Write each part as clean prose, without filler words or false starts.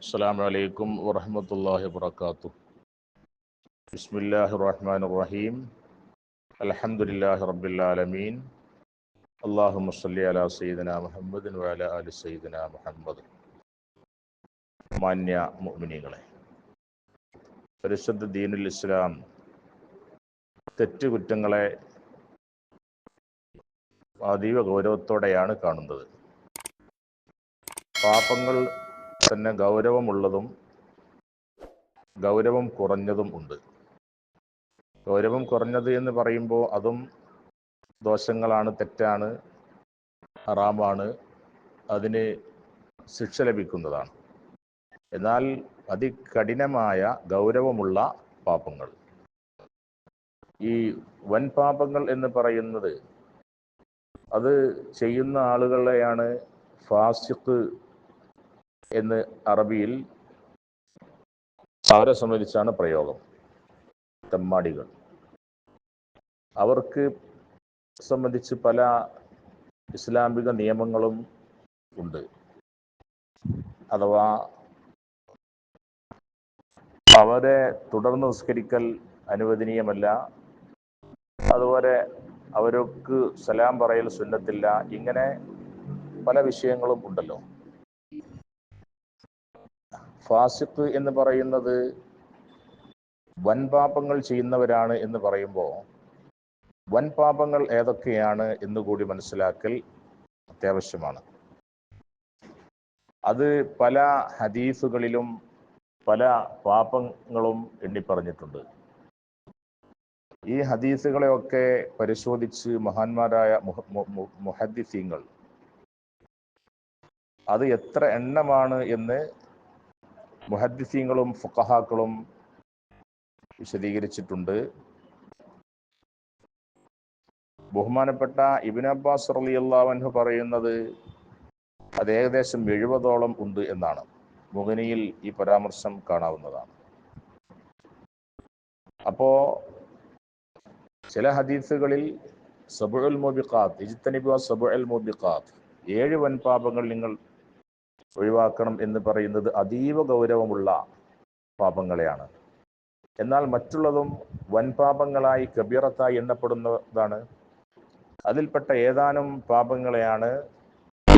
السلام عليكم ورحمة الله وبركاته. بسم الله الرحمن الرحيم. الحمد لله رب العالمين. اللهم صل على سيدنا محمد وعلى آل سيدنا محمد. മാന്യ മുഅ്മിനീങ്ങളെ, പരിശുദ്ധ ദീനുൽ ഇസ്ലാം തെറ്റുകുറ്റങ്ങളെ അതീവ ഗൗരവത്തോടെയാണ് കാണുന്നത്. പാപങ്ങൾ തന്നെ ഗൗരവമുള്ളതും ഗൗരവം കുറഞ്ഞതും ഉണ്ട്. ഗൗരവം കുറഞ്ഞത് എന്ന് പറയുമ്പോൾ അതും ദോഷങ്ങളാണ്, തെറ്റാണ്, ഹറാമാണ്, അതിന് ശിക്ഷ ലഭിക്കുന്നതാണ്. എന്നാൽ അതികഠിനമായ ഗൗരവമുള്ള പാപങ്ങൾ, ഈ വൻ പാപങ്ങൾ എന്ന് പറയുന്നത്, അത് ചെയ്യുന്ന ആളുകളെയാണ് ഫാസിഖ് എന്ന് അറബിയിൽ അവരെ സംബന്ധിച്ചാണ് പ്രയോഗം. തെമ്മാടികൾ, അവർക്ക് സംബന്ധിച്ച് പല ഇസ്ലാമിക നിയമങ്ങളും ഉണ്ട്. അഥവാ അവരെ തുടർന്ന് നിസ്കരിക്കൽ അനുവദനീയമല്ല, അതുപോലെ അവർക്ക് സലാം പറയൽ സുന്നത്തില്ല. ഇങ്ങനെ പല വിഷയങ്ങളും ഉണ്ടല്ലോ. ഫാസിഖ് എന്ന് പറയുന്നത് വൻപാപങ്ങൾ ചെയ്യുന്നവരാണ് എന്ന് പറയുമ്പോൾ വൻപാപങ്ങൾ ഏതൊക്കെയാണ് എന്നുകൂടി മനസ്സിലാക്കൽ അത്യാവശ്യമാണ്. അത് പല ഹദീസുകളിലും പല പാപങ്ങളും എണ്ണിപ്പറഞ്ഞിട്ടുണ്ട്. ഈ ഹദീസുകളെയൊക്കെ പരിശോധിച്ച് മഹാന്മാരായ മുഹദ്ദിസീങ്ങൾ അത് എത്ര എണ്ണമാണ് എന്ന് മുഹദ്ദിസീങ്ങളും ഫുഖഹാക്കളും വിശദീകരിച്ചിട്ടുണ്ട്. ബഹുമാനപ്പെട്ട ഇബ്നു അബ്ബാസ് റളിയല്ലാഹു അൻഹു പറയുന്നത് അത് ഏകദേശം 70ഓളം ഉണ്ട് എന്നാണ്. മുഗ്നിയിൽ ഈ പരാമർശം കാണാവുന്നതാണ്. അപ്പോ ചില ഹദീസുകളിൽ സബഉൽ മുബിഖാത്ത്, ഇജ്തനിബു സബഉൽ മുബിഖാത്ത്, 7 വൻപാപങ്ങൾ നിങ്ങൾ ഒഴിവാക്കണം എന്ന് പറയുന്നത് അതീവ ഗൗരവമുള്ള പാപങ്ങളെയാണ്. എന്നാൽ മറ്റുള്ളതും വൻപാപങ്ങളായി കബീറത്തായി എണ്ണപ്പെടുന്നതാണ്. അതിൽപ്പെട്ട ഏതാനും പാപങ്ങളെയാണ്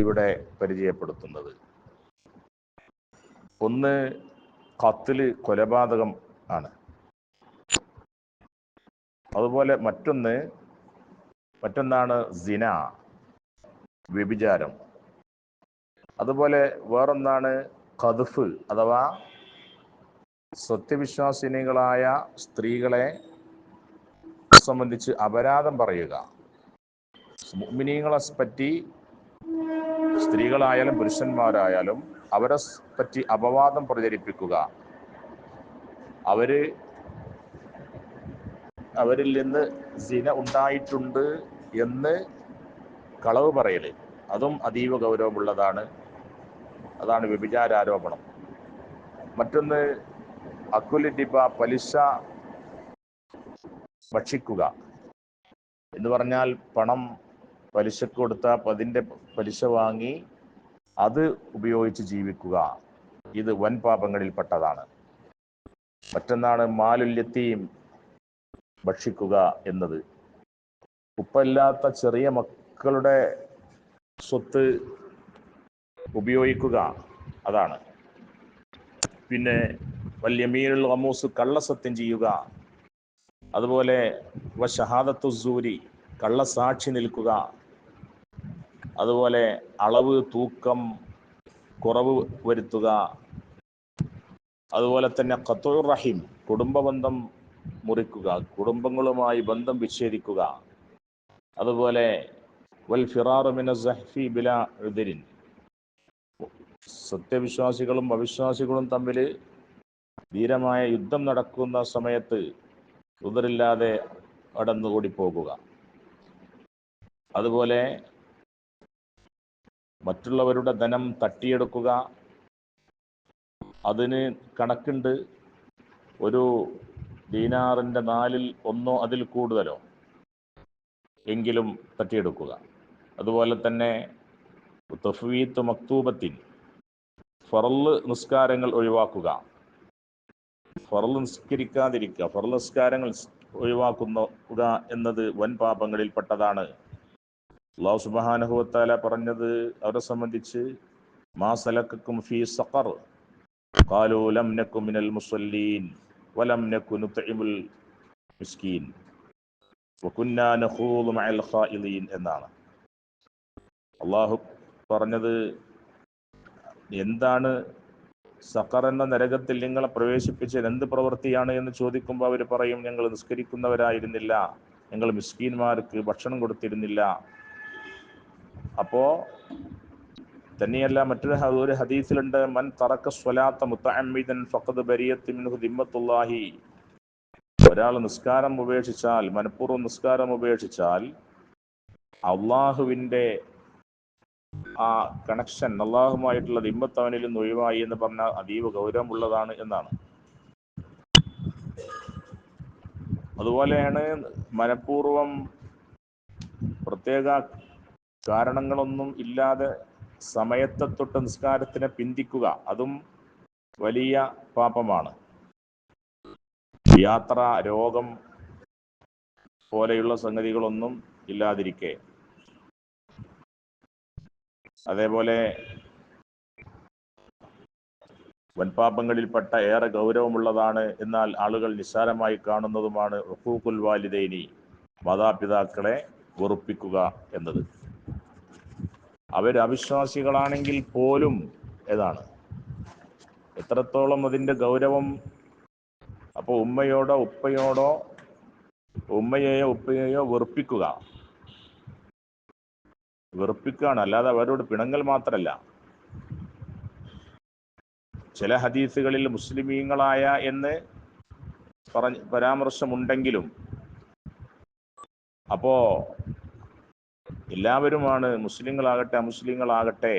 ഇവിടെ പരിചയപ്പെടുത്തുന്നത്. ഒന്ന് ഖത്ല്, കൊലപാതകം ആണ്. അതുപോലെ മറ്റൊന്നാണ് സിന, വ്യഭിചാരം. അതുപോലെ വേറൊന്നാണ് ഖദ്ഫ്, അഥവാ സത്യവിശ്വാസിനികളായ സ്ത്രീകളെ സംബന്ധിച്ച് അപരാധം പറയുക. മുഅ്മിനീങ്ങളെ പറ്റി, സ്ത്രീകളായാലും പുരുഷന്മാരായാലും അവരെ പറ്റി അപവാദം പ്രചരിപ്പിക്കുക, അവരിൽ നിന്ന് സിന ഉണ്ടായിട്ടുണ്ട് എന്ന് കളവ് പറയല്, അതും അതീവ ഗൗരവമുള്ളതാണ്. അതാണ് വ്യഭിചാരാരോപണം. മറ്റൊന്ന് അക്കുലി ഡിബ, പലിശ ഭക്ഷിക്കുക എന്ന് പറഞ്ഞാൽ പണം പലിശക്ക് കൊടുത്താൽ അതിൻ്റെ പലിശ വാങ്ങി അത് ഉപയോഗിച്ച് ജീവിക്കുക. ഇത് വൻ പാപങ്ങളിൽപ്പെട്ടതാണ്. മറ്റൊന്നാണ് മാലുൽ യതീം, ഭക്ഷിക്കുക എന്നത്. ഉപ്പല്ലാത്ത ചെറിയ മക്കളുടെ സ്വത്ത് ഉപയോഗിക്കുക, അതാണ്. പിന്നെ വല്യമീനുൽ ഖമൂസ്, കള്ളസത്യം ചെയ്യുക. അതുപോലെ വശഹാദത്തു സൂരി, കള്ളസാക്ഷി നിൽക്കുക. അതുപോലെ അളവ്, തൂക്കം കുറവ് വരുത്തുക. അതുപോലെ തന്നെ ഖത്ഉർ റഹിം, കുടുംബബന്ധം മുറിക്കുക, കുടുംബങ്ങളുമായി ബന്ധം വിച്ഛേദിക്കുക. അതുപോലെ വൽ ഫിറാറു മിന സഹ്ഫി ബിലാ ഉദ്രിൻ, സത്യവിശ്വാസികളും അവിശ്വാസികളും തമ്മിൽ ധീരമായ യുദ്ധം നടക്കുന്ന സമയത്ത് ഉദറില്ലാതെ കടന്നുകൂടി പോകുക. അതുപോലെ മറ്റുള്ളവരുടെ ധനം തട്ടിയെടുക്കുക. അതിന് കണക്കുണ്ട്. ഒരു ദീനാറിൻ്റെ 1/4 അതിൽ കൂടുതലോ എങ്കിലും തട്ടിയെടുക്കുക. അതുപോലെ തന്നെ തഫ്വീത്ത് മക്തൂബത്തിൻ, ഫറള് നിസ്കാരങ്ങൾ ഒഴിവാക്കുക, ഫറള് നിസ്കരിക്കാതിരിക്കുക, ഫറള് നിസ്കാരങ്ങൾ ഒഴിവാക്കുക എന്നത് വൻ പാപങ്ങളിൽപ്പെട്ടതാണ്. അല്ലാഹു സുബ്ഹാനഹു വ തആല പറഞ്ഞത് അവരെ സംബന്ധിച്ച്, മാ സലക്കക്കും ഫീ സഖർ ഖാലൂ ലം നകു മിനൽ മുസല്ലീൻ വലം നകു നുത്ഇമുൽ മിസ്കീൻ വകുന്നാ നഖൂദു മഅൽ ഖായിദീൻ എന്നാണ്. അള്ളാഹു പറഞ്ഞത്, എന്താണ് സഖർ എന്ന നരകത്തിൽ നിങ്ങളെ പ്രവേശിപ്പിച്ചത് എന്ത് പ്രവൃത്തിയാണ് എന്ന് ചോദിക്കുമ്പോൾ അവർ പറയും, ഞങ്ങൾ നിസ്കരിക്കുന്നവരായിരുന്നില്ല, ഞങ്ങൾ മിസ്കീന്മാർക്ക് ഭക്ഷണം കൊടുത്തിരുന്നില്ല. അപ്പോ തന്നെയല്ല, ഒരു ഹദീസിലുണ്ട്, മൻ തറക സ്വലാത്ത മുതഅമ്മിദൻ ഫഖദ് ബരിയത്ത് മിൻഹു ദിമ്മത്തുല്ലാഹി. ഒരാൾ നിസ്കാരം ഉപേക്ഷിച്ചാൽ, മനഃപൂർവ്വം നിസ്കാരം ഉപേക്ഷിച്ചാൽ, അള്ളാഹുവിൻ്റെ ആ കണക്ഷൻ, അള്ളാഹുമായിട്ടുള്ള ദിമ്മത്ത് അവനിൽ നിന്ന് ഒഴിവായി എന്ന് പറഞ്ഞാൽ അതീവ ഗൗരവമുള്ളതാണ് എന്നാണ്. അതുപോലെയാണ് മനഃപൂർവ്വം പ്രത്യേക കാരണങ്ങളൊന്നും ഇല്ലാതെ സമയത്തെ തൊട്ട് നിസ്കാരത്തിനെ പിന്തിക്കുക, അതും വലിയ പാപമാണ്. യാത്ര, രോഗം പോലെയുള്ള സംഗതികളൊന്നും ഇല്ലാതിരിക്കെ. അതേപോലെ വൻപാപങ്ങളിൽപ്പെട്ട ഏറെ ഗൗരവമുള്ളതാണ്, എന്നാൽ ആളുകൾ നിസ്സാരമായി കാണുന്നതുമാണ് ഉഖൂഖുൽ വാലിദൈനി, മാതാപിതാക്കളെ വെറുപ്പിക്കുക എന്നത്. അവർ അവിശ്വാസികളാണെങ്കിൽ പോലും ഏതാണ് എത്രത്തോളം അതിൻ്റെ ഗൗരവം. അപ്പോൾ ഉമ്മയോടോ ഉപ്പയോടോ, ഉമ്മയെയോ ഉപ്പയെയോ വെറുപ്പിക്കുകയാണ്, അല്ലാതെ അവരോട് പിണങ്ങൽ മാത്രമല്ല. ചില ഹദീസുകളിൽ മുസ്ലിമീങ്ങളായ എന്ന് പരാമർശമുണ്ടെങ്കിലും അപ്പോ എല്ലാവരുമാണ്, മുസ്ലിങ്ങളാകട്ടെ അമുസ്ലിങ്ങളാകട്ടെ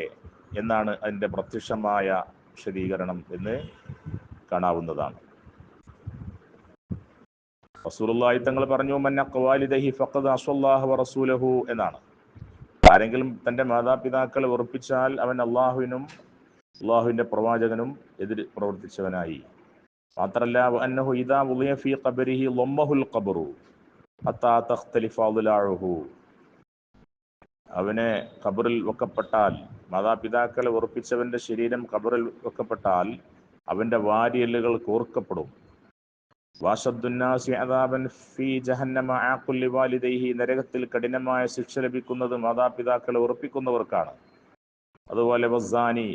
എന്നാണ് അതിൻ്റെ പ്രത്യക്ഷമായ വിശദീകരണം എന്ന് കാണാവുന്നതാണ്. റസൂലുള്ളാഹി തങ്ങൾ പറഞ്ഞു, മൻ അഖ്വാലിദഹി ഫഖദ് അസ്വല്ലാഹു വറസൂലഹു എന്നാണ്. ആരെങ്കിലും തൻ്റെ മാതാപിതാക്കളെ വെറുപ്പിച്ചാൽ അവൻ അള്ളാഹുവിനും അള്ളാഹുവിൻ്റെ പ്രവാചകനും എതിര് പ്രവർത്തിച്ചവനായി. മാത്രല്ല, അന്നഹു ഇദാ വുളിയ ഫീ ഖബരിഹി ലമ്മഹുൽ ഖബറു ഹത്താ തഖ്തലിഫ അദ്ലാഉഹു. അവനെ ഖബറിൽ വെക്കപ്പെട്ടാൽ, മാതാപിതാക്കളെ വെറുപ്പിച്ചവന്റെ ശരീരം ഖബറിൽ വെക്കപ്പെട്ടാൽ അവന്റെ വാരിയെല്ലുകൾ കോർക്കപ്പെടും. വാശദ്ദുന്നാസി അദാബൻ ഫീ ജഹന്നമ ആഖുൽ ലിവാലിദൈഹി. നരകത്തിൽ കഠിനമായ ശിക്ഷ ലഭിക്കുന്നത് മാതാപിതാക്കളെ വെറുപ്പിക്കുന്നവർക്കാണ്. അതുപോലെ വസ്സാനി,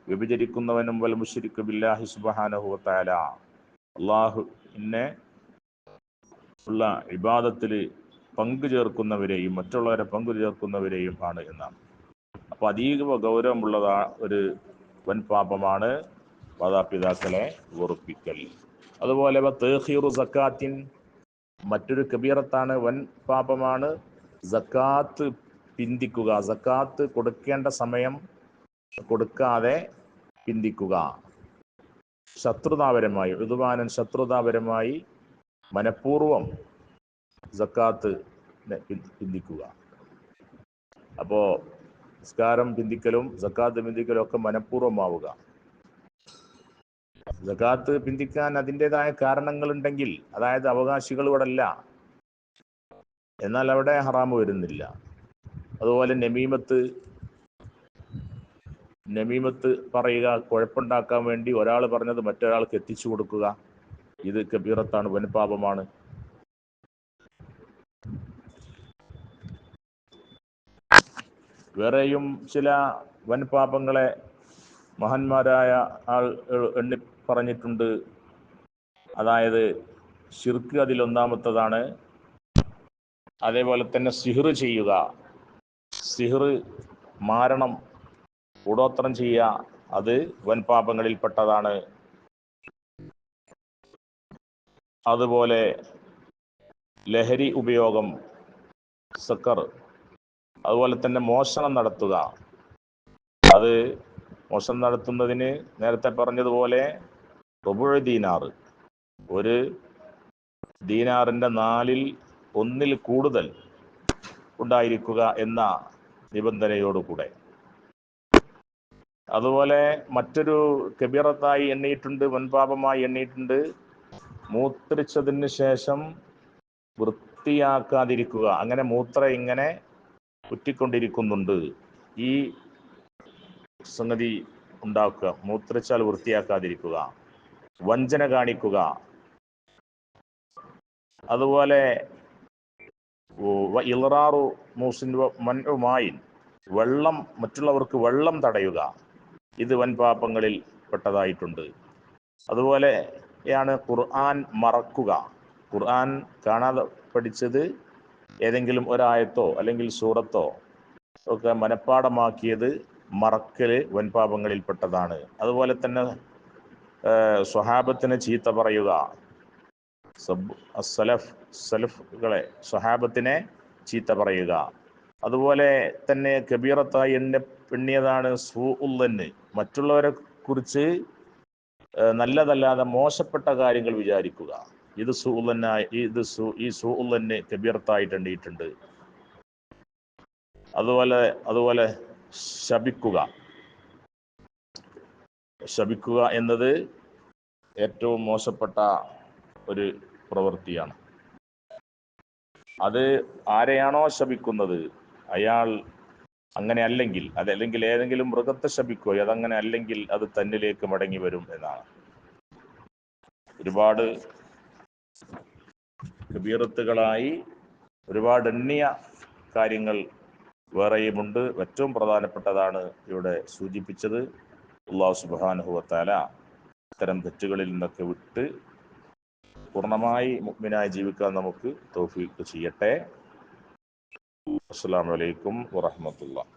വ്യഭിചരിക്കുന്നവനും, വൽ മുശ്രികു ബില്ലാഹി സുബ്ഹാനഹു വ തആല, അല്ലാഹുവിനെ ഉള്ള ഇബാദത്തിൽ പങ്കു ചേർക്കുന്നവരെയും മറ്റുള്ളവരെ പങ്കു ചേർക്കുന്നവരെയും ആണ് എന്നാണ്. അപ്പോൾ അതീവ ഗൗരവമുള്ളതാ ഒരു വൻ പാപമാണ് മാതാപിതാക്കളെ വെറുപ്പിക്കൽ. അതുപോലെ തഖീറു സക്കാത്തിൻ, മറ്റൊരു കബീറത്താണ്, വൻ പാപമാണ് സക്കാത്ത് പിന്തിക്കുക. സക്കാത്ത് കൊടുക്കേണ്ട സമയം കൊടുക്കാതെ പിന്തിക്കുക, ശത്രുതാപരമായി, ഉദ്വാനൻ ശത്രുതാപരമായി മനഃപൂർവം സക്കാത്ത് പിന്തിക്കുക. അപ്പോ നിസ്കാരം പിന്തിക്കലും സക്കാത്ത് പിന്തിക്കലും ഒക്കെ മനഃപൂർവ്വമാവുക. സക്കാത്ത് പിന്തിക്കാൻ അതിൻ്റെതായ കാരണങ്ങളുണ്ടെങ്കിൽ, അതായത് അവകാശികളോടല്ല, എന്നാൽ അവിടെ ഹറാമ് വരുന്നില്ല. അതുപോലെ നമീമത്ത് പറയുക, കുഴപ്പമുണ്ടാക്കാൻ വേണ്ടി ഒരാൾ പറഞ്ഞത് മറ്റൊരാൾക്ക് എത്തിച്ചു കൊടുക്കുക, ഇത് കബീറത്താണ്, വൻപാപമാണ്. വേറെയും ചില വൻപാപങ്ങളെ മഹാന്മാരായ ആൾ എണ്ണി പറഞ്ഞിട്ടുണ്ട്. അതായത് ശിർക്ക് അതിലൊന്നാമത്തതാണ്. അതേപോലെ തന്നെ സിഹ്റ് ചെയ്യുക, സിഹ്റ്, മാരണം, കൂടോത്രം ചെയ്യുക, അത് വൻപാപങ്ങളിൽപ്പെട്ടതാണ്. അതുപോലെ ലഹരി ഉപയോഗം, സക്കർ, അതുപോലെ തന്നെ മോഷണം നടത്തുക. അത് മോഷണം നടത്തുന്നതിന് നേരത്തെ പറഞ്ഞതുപോലെ റുബുഉ ദീനാർ, ഒരു ദീനാറിൻ്റെ 1/4 കൂടുതൽ ഉണ്ടായിരിക്കുക എന്ന നിബന്ധനയോടുകൂടെ. അതുപോലെ മറ്റൊരു കബീറത്തായി എണ്ണിയിട്ടുണ്ട്, വൻപാപമായി എണ്ണിയിട്ടുണ്ട്, മൂത്രിച്ചതിന് ശേഷം വൃത്തിയാക്കാതിരിക്കുക. അങ്ങനെ ഇങ്ങനെ ഉറ്റിക്കൊണ്ടിരിക്കുന്നുണ്ട്, ഈ സംഗതി ഉണ്ടാക്കുക. മൂത്രിച്ചാൽ വൃത്തിയാക്കാതിരിക്കുക, വഞ്ചന കാണിക്കുക. അതുപോലെ ഇളറാറു മൂസിൻ മൻഉമായി, മറ്റുള്ളവർക്ക് വെള്ളം തടയുക, ഇത് വൻപാപങ്ങളിൽ പെട്ടതായിട്ടുണ്ട്. അതുപോലെയാണ് ഖുർആൻ മറക്കുക. ഖുർആൻ കാണാതെ പഠിച്ചത് ഏതെങ്കിലും ഒരായത്തോ അല്ലെങ്കിൽ സൂറത്തോ ഒക്കെ മനഃപ്പാടമാക്കിയത് മറക്കല് വൻപാപങ്ങളിൽ പെട്ടതാണ്. അതുപോലെ തന്നെ സ്വഹാബത്തിനെ ചീത്ത പറയുക, സലഫുകളെ, സ്വഹാബത്തിനെ ചീത്ത പറയുക. അതുപോലെ തന്നെ കബീറത്തായി എണ്ണിയതാണ് സൂഉല്ലന്ന്, മറ്റുള്ളവരെ കുറിച്ച് നല്ലതല്ലാതെ മോശപ്പെട്ട കാര്യങ്ങൾ വിചാരിക്കുക. ഇത് ഈ സൂഉല്ലന് കബീറത്തായിട്ട് എണ്ണിയിട്ടുണ്ട്. അതുപോലെ ശപിക്കുക എന്നത് ഏറ്റവും മോശപ്പെട്ട ഒരു പ്രവൃത്തിയാണ്. അത് ആരെയാണോ ശപിക്കുന്നത് അയാൾ അങ്ങനെ അല്ലെങ്കിൽ, അതല്ലെങ്കിൽ ഏതെങ്കിലും മൃഗത്തെ ശപിക്കുകയോ അതങ്ങനെ അല്ലെങ്കിൽ അത് തന്നിലേക്ക് മടങ്ങി വരും എന്നാണ്. ഒരുപാട് കബീറത്തുകളായി ഒരുപാട് എണ്ണിയ കാര്യങ്ങൾ വേറെയുമുണ്ട്. ഏറ്റവും പ്രധാനപ്പെട്ടതാണ് ഇവിടെ സൂചിപ്പിച്ചത്. അല്ലാഹു സുബ്ഹാനഹു വ തആല ഇത്തരം തെറ്റുകളിൽ നിന്നൊക്കെ വിട്ട് പൂർണ്ണമായി മുഅ്മിനായി ജീവിക്കാൻ നമുക്ക് തൗഫീഖ് ചെയ്യട്ടെ. അസ്സലാമു അലൈക്കും വറഹ്മത്തുള്ളാഹി.